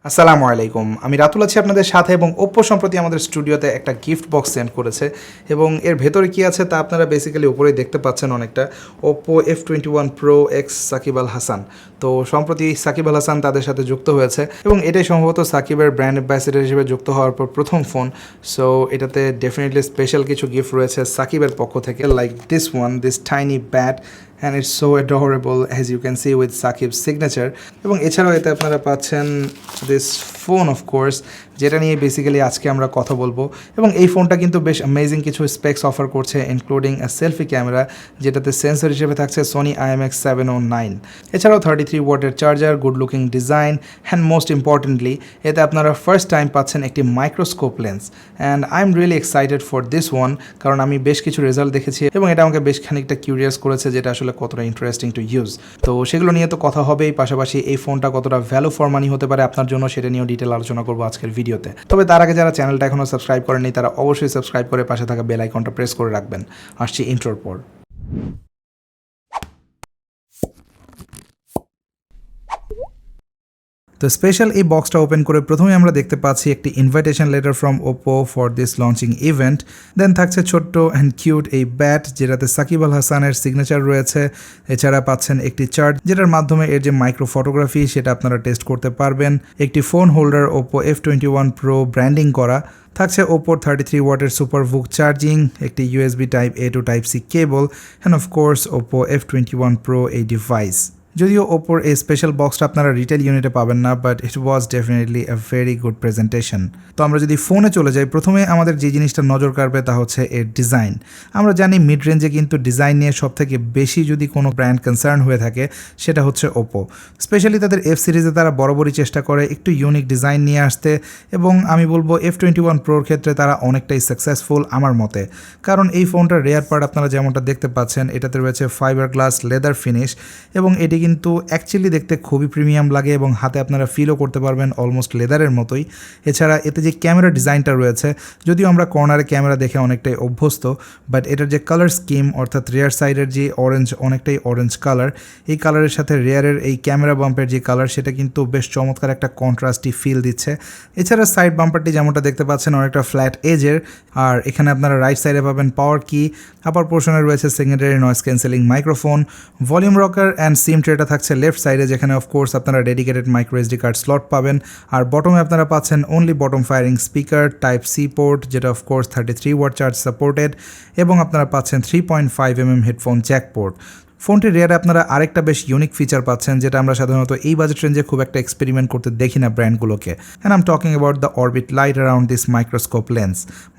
আসসালামু আলাইকুম, আমি রাতুল আছি আপনাদের সাথে এবং ওপ্পো সম্প্রতি আমাদের স্টুডিওতে একটা গিফট বক্স সেন্ড করেছে এবং এর ভেতরে কী আছে তা আপনারা বেসিক্যালি উপরেই দেখতে পাচ্ছেন অনেকটা Oppo F21 Pro x Shakib Al Hasan. তো সম্প্রতি সাকিব আল হাসান তাদের সাথে যুক্ত হয়েছে এবং এটাই সম্ভবত সাকিবের ব্র্যান্ড অ্যাম্বাসেডর হিসেবে যুক্ত হওয়ার পর প্রথম ফোন। সো এটাতে ডেফিনেটলি স্পেশাল কিছু গিফট রয়েছে সাকিবের পক্ষ থেকে, like this tiny bat and it's so adorable as you can see with Sakib's signature এবং এছাড়াও এতে আপনারা পাচ্ছেন this phone of course, যেটা নিয়ে বেসিক্যালি আজকে আমরা কথা বলবো। এবং এই ফোনটা কিন্তু বেশ অ্যামেজিং কিছু স্পেক্স অফার করছে, ইনক্লুডিং আ সেলফি ক্যামেরা যেটাতে সেন্সর হিসেবে থাকছে Sony IMX709, এছাড়াও 33 ওয়াটের charger, good looking design and most importantly এতে আপনারা ফার্স্ট টাইম পাচ্ছেন একটি microscope lens. And I am really excited for this one, কারণ আমি বেশ কিছু রেজাল্ট দেখেছি এবং এটা আমাকে বেশ খানিকটা কিউরিয়াস করেছে যেটা আসলে কতটা ইন্টারেস্টিং টু ইউজ। তো সেগুলো নিয়ে তো কথা হবেই, পাশাপাশি এই ফোনটা কতটা ভ্যালু ফর মানি হতে পারে আপনার জন্য সেটা নিয়েও ডিটেল আলোচনা করবো আজকের ভিডিওতে। তবে তার আগে যারা চ্যানেলটা এখনও সাবস্ক্রাইব করেনি তারা অবশ্যই সাবস্ক্রাইব করে পাশে থাকা বেল আইকনটা প্রেস করে রাখবেন। আসছি ইন্ট্রোর পর। তো স্পেশাল এই বক্সটা ওপেন করে প্রথমে আমরা দেখতে পাচ্ছি একটি invitation letter from Oppo for this launching event. দেন থাকছে ছোট্ট অ্যান্ড কিউট এই ব্যাট যেটাতে সাকিব আল হাসানের সিগনেচার রয়েছে। এছাড়া পাচ্ছেন একটি চার্ট যেটার মাধ্যমে এর যে মাইক্রো ফটোগ্রাফি সেটা আপনারা টেস্ট করতে পারবেন। একটি phone holder Oppo F21 Pro branding করা। থাকছে ওপ্পোর 33 ওয়াটের সুপার বুক চার্জিং, একটি USB type A to type C cable and of course Oppo F21 Pro এই ডিভাইস। যদিও ওপ্পোর এই স্পেশাল বক্সটা আপনারা রিটেল ইউনিটে পাবেন না, but it was definitely a very good presentation. তো আমরা যদি ফোনে চলে যাই, প্রথমে আমাদের যে জিনিসটা নজর কাড়বে তা হচ্ছে এর ডিজাইন। আমরা জানি মিড রেঞ্জে কিন্তু ডিজাইন নিয়ে সব থেকে বেশি যদি কোনো ব্র্যান্ড কনসার্ন হয়ে থাকে সেটা হচ্ছে ওপ্পো। স্পেশালি তাদের F সিরিজে তারা বরাবরই চেষ্টা করে একটু ইউনিক ডিজাইন নিয়ে আসতে এবং আমি বলবো F21 Proর ক্ষেত্রে তারা অনেকটাই সাকসেসফুল আমার মতে। কারণ এই ফোনটার রেয়ার পার্ট আপনারা যেমনটা দেখতে পাচ্ছেন, এটাতে রয়েছে ফাইবার গ্লাস লেদার ফিনিশ এবং এটি কিন্তু অ্যাকচুয়ালি দেখতে খুবই প্রিমিয়াম লাগে এবং হাতে আপনারা ফিলও করতে পারবেন অলমোস্ট লেদারের মতোই। এছাড়া এতে যে ক্যামেরা ডিজাইনটা রয়েছে, যদিও আমরা কর্নারে ক্যামেরা দেখে অনেকটাই অভ্যস্ত, বাট এটার যে কালার স্কিম অর্থাৎ রেয়ার সাইডের যে অরেঞ্জ, অনেকটাই অরেঞ্জ কালার, এই কালারের সাথে রেয়ারের এই ক্যামেরা বাম্পের যে কালার সেটা কিন্তু বেশ চমৎকার একটা কন্ট্রাস্টি ফিল দিচ্ছে। এছাড়া সাইড বাম্পারটি যেমনটা দেখতে পাচ্ছেন অনেকটা ফ্ল্যাট এজের, আর এখানে আপনারা রাইট সাইডে পাবেন পাওয়ার কি, আপার পোর্শনে রয়েছে secondary noise cancelling microphone, volume rocker and sim ট্রেটা থাকছে লেফট সাইডে, যেখানে অফকোর্স আপনারা dedicated micro SD card slot পাবেন। আর বটমে আপনারা পাচ্ছেন only bottom firing speaker type C port, যেটা অফকোর্স 33 ওয়াট চার্জ সাপোর্টেড, এবং আপনারা পাচ্ছেন 3.5mm হেডফোন জ্যাক পোর্ট। ফোনটির রেয়ারে আপনারা আরেকটা বেশ ইউনিক ফিচার পাচ্ছেন যেটা আমরা সাধারণত এই বাজেট রেঞ্জে খুব একটা এক্সপেরিমেন্ট করতে দেখি না ব্র্যান্ডগুলোকে। And I am talking about the orbit light around this microscope lens.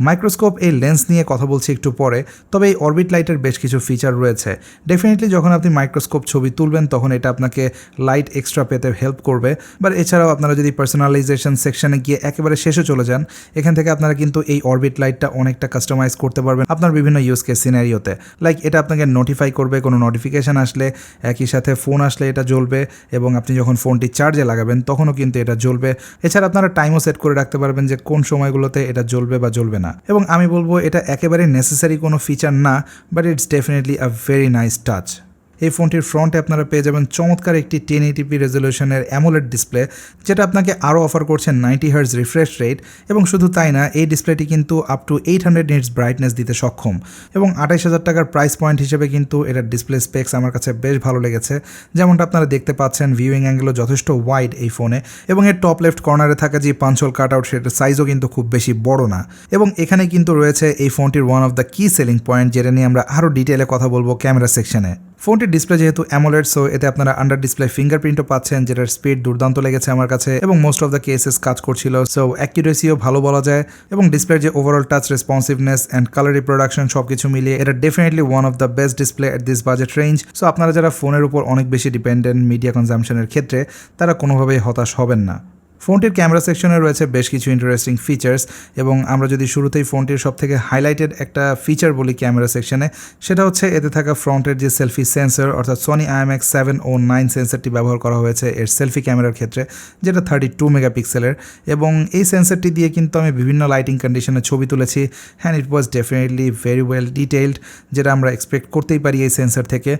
Microscope এই লেন্স নিয়ে কথা বলছি একটু পরে, তবে এই অরবিট লাইটের বেশ কিছু ফিচার রয়েছে। ডেফিনেটলি যখন আপনি মাইক্রোস্কোপ ছবি তুলবেন তখন এটা আপনাকে লাইট এক্সট্রা পেতে হেল্প করবে, বাট এছাড়াও আপনারা যদি পার্সোনালাইজেশন সেকশনে গিয়ে একেবারে শেষে চলে যান, এখান থেকে আপনারা কিন্তু এই অরবিট লাইটটা অনেকটা কাস্টমাইজ করতে পারবেন আপনার বিভিন্ন ইউজ কেস সিনারিওতে। লাইক এটা আপনাকে নোটিফাই করবে কোনো নোটিফিকেশান আসলে, একই সাথে ফোন আসলে এটা জ্বলবে এবং আপনি যখন ফোনটি চার্জে লাগাবেন তখনও কিন্তু এটা জ্বলবে। এছাড়া আপনারা টাইমও সেট করে রাখতে পারবেন যে কোন সময়গুলোতে এটা জ্বলবে বা জ্বলবে না। এবং আমি বলবো এটা একেবারে নেসেসারি কোনো ফিচার না, but it's definitely a very nice touch. এই ফোনটির ফ্রন্টে আপনারা পেয়ে যাবেন চমৎকার একটি 1080p রেজলিউশনের অ্যামোলেড ডিসপ্লে, যেটা আপনাকে আরও অফার করছে 90 হার্জ রিফ্রেশ রেট। এবং শুধু তাই না, এই ডিসপ্লেটি কিন্তু আপ টু 800 নিটস ব্রাইটনেস দিতে সক্ষম এবং 28,000 টাকার প্রাইস পয়েন্ট হিসেবে কিন্তু এটার ডিসপ্লে স্পেক্স আমার কাছে বেশ ভালো লেগেছে। যেমনটা আপনারা দেখতে পাচ্ছেন, ভিউইং অ্যাঙ্গেলও যথেষ্ট ওয়াইড এই ফোনে এবং এর টপ লেফট কর্নারে থাকা যে পাঞ্চল কাট আউট সেটার সাইজও কিন্তু খুব বেশি বড় না। এবং এখানে কিন্তু রয়েছে এই ফোনটির ওয়ান অফ দ্য কি সেলিং পয়েন্ট, যেটা নিয়ে আমরা আরও ডিটেলে কথা বলবো ক্যামেরা সেকশনে। ফোনটির ডিসপ্লে যেহেতু অ্যামোলেড, সো এতে আপনারা আন্ডার ডিসপ্লে ফিঙ্গারপ্রিন্টও পাচ্ছেন, যেটার স্পিড দুর্দান্ত লেগেছে আমার কাছে এবং মোস্ট অফ দ্য কেসেস কাজ করছিল, সো অ্যাকিউরেসিও ভালো বলা যায়। এবং ডিসপ্লের যে overall touch responsiveness and colour reproduction সব কিছু মিলিয়ে এটা definitely one of the best display at this budget range. So আপনারা যারা ফোনের উপর অনেক বেশি ডিপেন্ডেন্ট মিডিয়া কনজাম্পশনের ক্ষেত্রে, তারা কোনোভাবেই হতাশ হবেন না। ফোনটির ক্যামেরা সেকশনে রয়েছে বেশ কিছু ইন্টারেস্টিং ফিচার্স এবং আমরা যদি শুরুতেই ফোনটির সব থেকে হাইলাইটেড একটা ফিচার বলি ক্যামেরা সেকশনে, সেটা হচ্ছে এতে থাকা ফ্রন্টের যে সেলফি সেন্সর অর্থাৎ Sony IMX709 সেন্সরটি ব্যবহার করা হয়েছে এর সেলফি ক্যামেরার ক্ষেত্রে, যেটা 32 মেগাপিক্সেলের। এবং এই সেন্সরটি দিয়ে কিন্তু আমি বিভিন্ন লাইটিং কন্ডিশনে ছবি তুলেছি, and it was definitely very well detailed, যেটা আমরা এক্সপেক্ট করতেই পারি এই সেন্সর থেকে।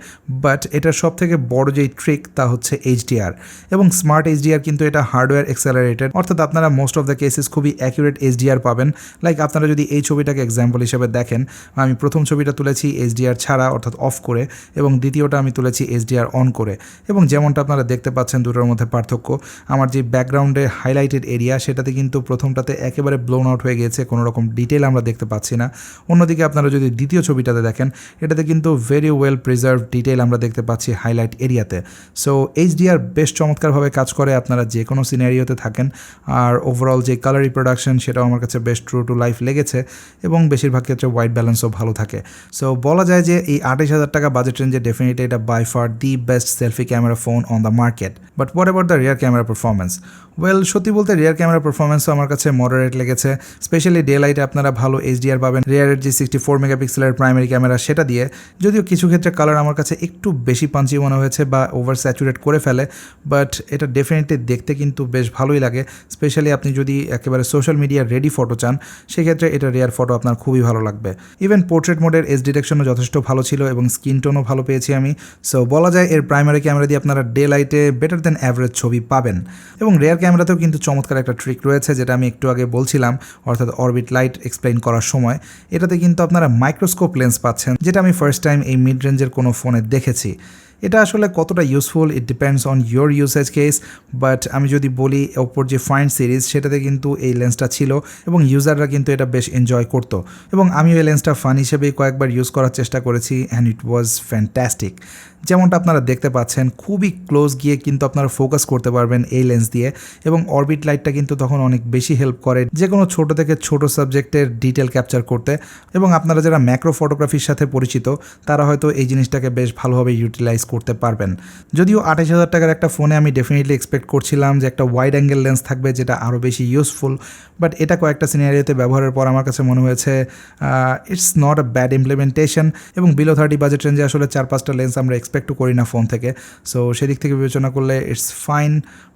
বাট এটার সব থেকে বড় যেই ট্রিক তা হচ্ছে HDR এবং স্মার্ট HDR, কিন্তু এটা হার্ডওয়্যার অ্যাক্সেলারেটেড, অর্থাৎ আপনারা মোস্ট অফ দ্য কেসেস খুবই অ্যাকুরেট এইচডিআর পাবেন। লাইক আপনারা যদি এই ছবিটাকে এক্সাম্পল হিসেবে দেখেন, আমি প্রথম ছবিটা তুলেছি এইচডিআর ছাড়া অর্থাৎ অফ করে, এবং দ্বিতীয়টা আমি তুলেছি এইচডিআর অন করে, এবং যেমনটা আপনারা দেখতে পাচ্ছেন দুটোর মধ্যে পার্থক্য। আমার যে ব্যাকগ্রাউন্ডে হাইলাইটেড এরিয়া সেটাতে কিন্তু প্রথমটাতে একেবারে ব্লোন আউট হয়ে গিয়েছে, কোনো রকম ডিটেল আমরা দেখতে পাচ্ছি না। অন্যদিকে আপনারা যদি দ্বিতীয় ছবিটাতে দেখেন, এটাতে কিন্তু ভেরি ওয়েল প্রিজার্ভ ডিটেল আমরা দেখতে পাচ্ছি হাইলাইট এরিয়াতে। সো এইচডিআর বেশ চমৎকারভাবে কাজ করে আপনারা যে কোনো সিনারিওতে থাকেন। আর ওভারঅল যে কালার রিপ্রোডাকশন সেটাও আমার কাছে বেশ ট্রু টু লাইফ লেগেছে, এবং বেশিরভাগ ক্ষেত্রে হোয়াইট ব্যালেন্সও ভালো থাকে। সো বলা যায় যে এই 28,000 টাকা বাজেট রেঞ্জে ডেফিনেটলি এটা by far the best selfie camera phone on the market. But what about the rear camera performance? Well, সত্যি বলতে রিয়ার ক্যামেরা পারফরমেন্সও আমার কাছে মডারেট লেগেছে। স্পেশালি ডে লাইটে আপনারা ভালো এইচডিআর পাবেন রিয়ারের যে 64 মেগাপিক্সেলের প্রাইমারি ক্যামেরা সেটা দিয়ে। যদিও কিছু ক্ষেত্রে কালার আমার কাছে একটু বেশি পাঞ্চি মনে হয়েছে বা ওভার স্যাচুরেট করে ফেলে, বাট এটা ডেফিনেটলি দেখতে কিন্তু বেশ ভালোই লাগে। স্পেশালি আপনি যদি একেবারে সোশ্যাল মিডিয়া রেডি ফটো চান, সেক্ষেত্রে এটা রিয়ার ফটো আপনার খুবই ভালো লাগবে। ইভেন পোর্ট্রেট মোডের এজ ডিটেকশনও যথেষ্ট ভালো ছিল এবং স্কিন টোনও ভালো পেয়েছি আমি। সো বলা যায় এর প্রাইমারি ক্যামেরা দিয়ে আপনারা ডে লাইটে বেটার দেন অ্যাভারেজ ছবি পাবেন। এবং রিয়ার ক্যামেরাতেও কিন্তু চমৎকার একটা ট্রিক রয়েছে, যেটা আমি একটু আগে বলছিলাম, অর্থাৎ অরবিট লাইট এক্সপ্লেইন করার সময়। এটাতে কিন্তু আপনারা মাইক্রোস্কোপ লেন্স পাচ্ছেন, যেটা আমি ফার্স্ট টাইম এই মিড রেঞ্জের কোনো ফোনে দেখেছি। এটা আসলে কতটা useful it depends on your usage case, but আমি যদি বলি ওপোর যে ফাইন্ড সিরিজ সেটাতে কিন্তু এই লেন্সটা ছিল এবং ইউজাররা কিন্তু এটা বেশ এনজয় করতো, এবং আমিও এই লেন্সটা ফান হিসেবেই কয়েকবার ইউজ করার চেষ্টা করেছি অ্যান্ড ইট ওয়াজ ফ্যান্টাস্টিক। যেমনটা আপনারা দেখতে পাচ্ছেন, খুবই ক্লোজ গিয়ে কিন্তু আপনারা ফোকাস করতে পারবেন এই লেন্স দিয়ে, এবং অরবিট লাইটটা কিন্তু তখন অনেক বেশি হেল্প করে যে কোনো ছোট থেকে ছোট সাবজেক্টের ডিটেল ক্যাপচার করতে। এবং আপনারা যারা ম্যাক্রো ফটোগ্রাফির সাথে পরিচিত তারা হয়তো এই জিনিসটাকে বেশ ভালোভাবে ইউটিলাইজ করতে পারবেন। যদিও 28,000 টাকার একটা ফোনে আমি ডেফিনেটলি এক্সপেক্ট করছিলাম যে একটা ওয়াইড অ্যাঙ্গেল লেন্স থাকবে যেটা আরও বেশি ইউজফুল, বাট এটা কয়েকটা সিনারিওতে ব্যবহারের পর আমার কাছে মনে হয়েছে it's not a bad implementation. এবং বিলো 30 বাজেট রেঞ্জে আসলে 4-5টা লেন্স আমরা এক্সপেক্টও করি না ফোন থেকে। সো সেদিক থেকে বিবেচনা করলে ইটস ফাইন,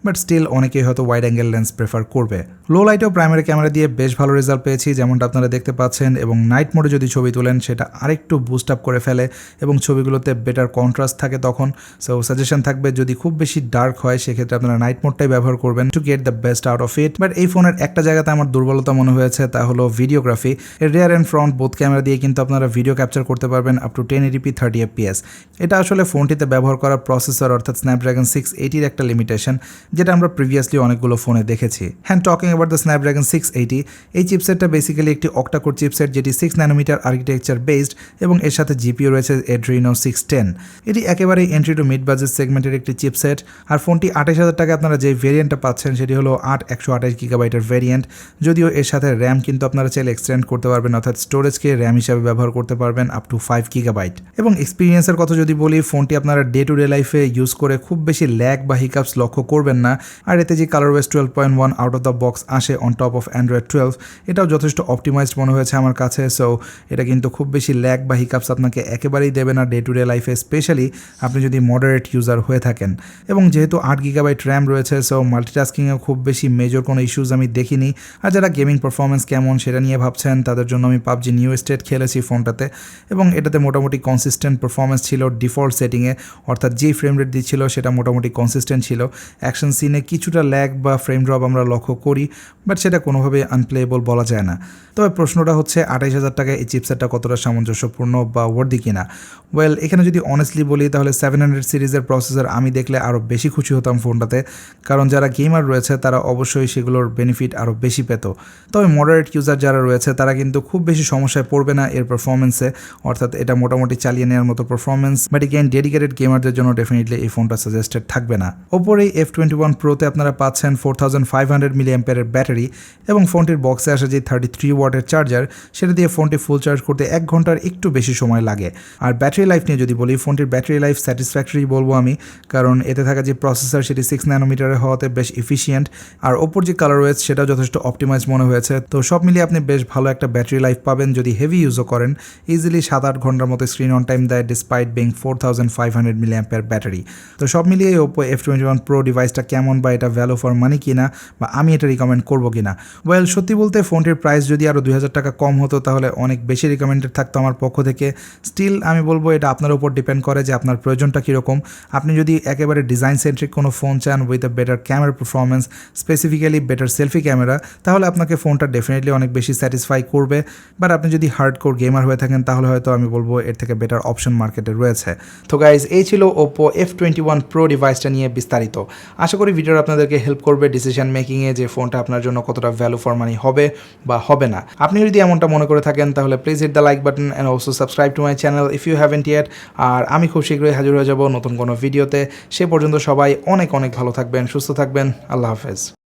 বাট স্টিল অনেকেই হয়তো ওয়াইড অ্যাঙ্গেল লেন্স প্রেফার করবে। লো লাইটেও প্রাইমারি ক্যামেরা দিয়ে বেশ ভালো রেজাল্ট পেয়েছি, যেমনটা আপনারা দেখতে পাচ্ছেন, এবং নাইট মোডে যদি ছবি তোলেন সেটা আরেকটু বুস্ট আপ করে ফেলে এবং ছবিগুলোতে বেটার কন্ট্রাস্ট থাকে তখন। সো সাজেশন থাকবে যদি খুব বেশি ডার্ক হয় সেক্ষেত্রে আপনারা নাইট মোডটাই ব্যবহার করবেন to get the best out of it. But এই ফোনের একটা জায়গাতে আমার দুর্বলতা মনে হয়েছে, তা হলো ভিডিওগ্রাফি। এর রিয়ার অ্যান্ড ফ্রন্ট বোথ ক্যামেরা দিয়ে কিন্তু আপনারা ভিডিও ক্যাপচার করতে পারবেন আপ টু 1080p 30 fps। এটা আসলে ফোনটিতে ব্যবহার করা প্রসেসর অর্থাৎ স্ন্যাপড্রাগন 680 একটা লিমিটেশন, যেটা আমরা প্রিভিয়াসলি অনেকগুলো ফোনে দেখেছি। Hand talking about the Snapdragon 680, এই চিপসেটটা বেসিক্যালি একটি অক্টাকোর চিপসেট যেটি 6 ন্যানোমিটার আর্কিটেকচার বেসড, এবং এর সাথে জিপিও রয়েছে Adreno 610। এটি একেবারেই এন্ট্রি টু মিড বাজেট সেগমেন্টের একটি চিপসেট। আর ফোনটি 28,000 টাকায় আপনারা যে ভেরিয়েন্টটা পাচ্ছেন সেটি হলো 128 গিগাবাইটের ভেরিয়েন্ট। যদিও এর সাথে র্যাম কিন্তু আপনারা চাইলে এক্সটেন্ড করতে পারবেন, অর্থাৎ স্টোরেজকে র্যাম হিসাবে ব্যবহার করতে পারবেন আপ টু 5 গিগাবাইট। এবং এক্সপিরিয়েন্সের কথা যদি বলি, ফোনটি আপনারা ডে টু ডে লাইফে ইউজ করে খুব বেশি ল্যাগ বা হিকাপস লক্ষ্য করবেন না। আর এতে যে ColorOS 12.1 out of the box আসে অন টপ অফ Android 12, এটাও যথেষ্ট অপটিমাইজড মনে হয়েছে আমার কাছে। সো এটা কিন্তু খুব বেশি ল্যাগ বা হিকাপস আপনাকে একেবারেই দেবে না ডে টু ডে লাইফে, স্পেশালি আপনি যদি মডারেট ইউজার হয়ে থাকেন। এবং যেহেতু 8 গিগাবাইট র্যাম রয়েছে, সো মাল্টিটাস্কিংয়েও খুব বেশি মেজর কোনো ইস্যুজ আমি দেখিনি। আর যারা গেমিং পারফরমেন্স কেমন সেটা নিয়ে ভাবছেন, তাদের জন্য আমি PUBG নিউ স্টেট খেলেছি ফোনটাতে, এবং এটাতে মোটামুটি কনসিস্টেন্ট পারফরমেন্স ছিল ডিফল্ট সেটিংয়ে, অর্থাৎ যেই ফ্রেম রেট দিচ্ছিল সেটা মোটামুটি কনসিস্টেন্ট ছিল। অ্যাকশন সিনে কিছুটা ল্যাগ বা ফ্রেম ড্রপ আমরা লক্ষ্য করি, বাট সেটা কোনোভাবে আনপ্লেয়েবল বলা যায় না। তবে প্রশ্নটা হচ্ছে 28,000 টাকায় এই চিপসেটটা কতটা সামঞ্জস্যপূর্ণ বা ওয়ার্দি কিনা। ওয়েল, এখানে যদি অনেস্টলি বলি তাহলে 700 সিরিজের প্রসেসর আমি দেখলে আরও বেশি খুশি হতাম ফোনটাতে, কারণ যারা গেমার রয়েছে তারা অবশ্যই সেগুলোর বেনিফিট আরও বেশি পেত। তবে মডারেট ইউজার যারা রয়েছে তারা কিন্তু খুব বেশি সমস্যায় পড়বে না এর পারফরমেন্সে, অর্থাৎ এটা মোটামুটি চালিয়ে নেওয়ার মতো পারফরমেন্স। বাট এগেইন ডেডিকেটেড গেমারদের জন্য ডেফিনেটলি এই ফোনটা সাজেস্টেড থাকবে না। ওপোর এই F21 Proতে আপনারা পাচ্ছেন 4500 mAh ব্যাটারি, এবং ফোনটির বক্সে আসে যে 33 ওয়াটের চার্জার, সেটা দিয়ে ফোনটি ফুল চার্জ করতে 1 ঘন্টার একটু বেশি সময় লাগে। আর ব্যাটারি লাইফ নিয়ে যদি বলি, ফোনটির ব্যাটারি লাইফ স্যাটিসফ্যাক্টরি বলবো আমি, কারণ এতে থাকা যে প্রসেসর সেটি 6 ন্যানোমিটারের হওয়াতে বেশ এফিশিয়েন্ট। আর ওপোর যে ColorOS সেটাও যথেষ্ট অপটিমাইজ মনে হয়েছে। তো সব মিলিয়ে আপনি বেশ ভালো একটা ব্যাটারি লাইফ পাবেন যদি হেভি ইউজও করেন। ইজিলি 7-8 ঘন্টার মতো স্ক্রিন অন টাইম দেয় ডিসপাইট বিং 4000 3500 mAh ব্যাটারি। তো সব মিলিয়ে Oppo F21 Pro ডিভাইসটা কেমন বা এটা ভ্যালু ফর মানি কিনা বা আমি এটা রিকমেন্ড করবো কিনা। ওয়েল সত্যি বলতে ফোনটির প্রাইস যদি আরও 2000 টাকা কম হতো তাহলে অনেক বেশি রিকমেন্ডেড থাকতো আমার পক্ষ থেকে। স্টিল আমি বলবো এটা আপনার উপর ডিপেন্ড করে যে আপনার প্রয়োজনটা কীরকম। আপনি যদি একেবারে ডিজাইন সেন্ট্রিক কোনো ফোন চান with a better camera performance, specifically better selfie camera, তাহলে আপনাকে ফোনটা ডেফিনেটলি অনেক বেশি স্যাটিসফাই করবে। বাট আপনি যদি হার্ডকোর গেমার হয়ে থাকেন তাহলে হয়তো আমি বলবো এর থেকে বেটার অপশন মার্কেটে রয়েছে। তো গাইজ এই ছিল Oppo F21 Pro ডিভাইসটা নিয়ে বিস্তারিত। আশা করি ভিডিওটা আপনাদেরকে হেল্প করবে ডিসিশন মেকিংয়ে যে ফোনটা আপনার জন্য কতটা ভ্যালু ফর মানি হবে বা হবে না। আপনি যদি এমনটা মনে করে থাকেন তাহলে please hit the like button and also subscribe to my channel if you haven't yet. আর আমি খুব শীঘ্রই হাজির হয়ে যাব নতুন কোনো ভিডিওতে। সে পর্যন্ত সবাই অনেক অনেক ভালো থাকবেন, সুস্থ থাকবেন। আল্লাহ হাফেজ।